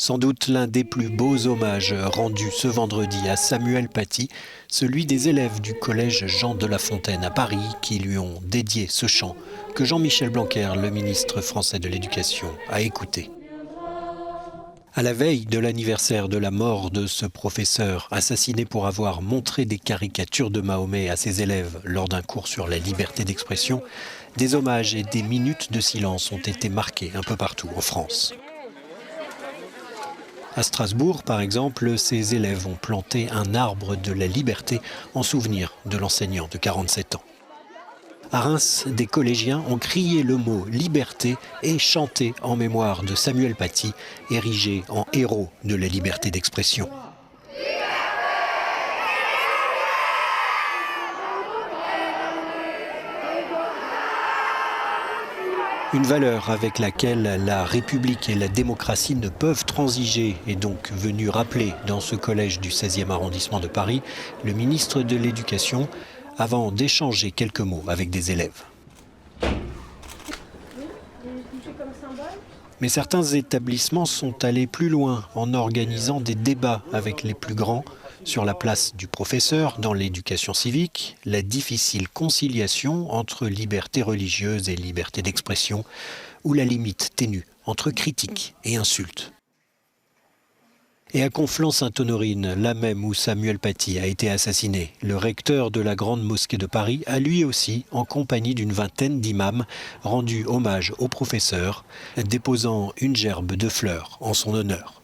Sans doute l'un des plus beaux hommages rendus ce vendredi à Samuel Paty, celui des élèves du collège Jean de La Fontaine à Paris qui lui ont dédié ce chant que Jean-Michel Blanquer, le ministre français de l'Éducation, a écouté. À la veille de l'anniversaire de la mort de ce professeur assassiné pour avoir montré des caricatures de Mahomet à ses élèves lors d'un cours sur la liberté d'expression, des hommages et des minutes de silence ont été marqués un peu partout en France. À Strasbourg, par exemple, ces élèves ont planté un arbre de la liberté en souvenir de l'enseignant de 47 ans. À Reims, des collégiens ont crié le mot « liberté » et chanté en mémoire de Samuel Paty, érigé en héros de la liberté d'expression. Une valeur avec laquelle la République et la démocratie ne peuvent transiger est donc venu rappeler dans ce collège du 16e arrondissement de Paris le ministre de l'Éducation avant d'échanger quelques mots avec des élèves. Mais certains établissements sont allés plus loin en organisant des débats avec les plus grands sur la place du professeur dans l'éducation civique, la difficile conciliation entre liberté religieuse et liberté d'expression, ou la limite ténue entre critique et insulte. Et à Conflans-Sainte-Honorine, là même où Samuel Paty a été assassiné, le recteur de la Grande Mosquée de Paris a lui aussi, en compagnie d'une vingtaine d'imams, rendu hommage au professeur, déposant une gerbe de fleurs en son honneur.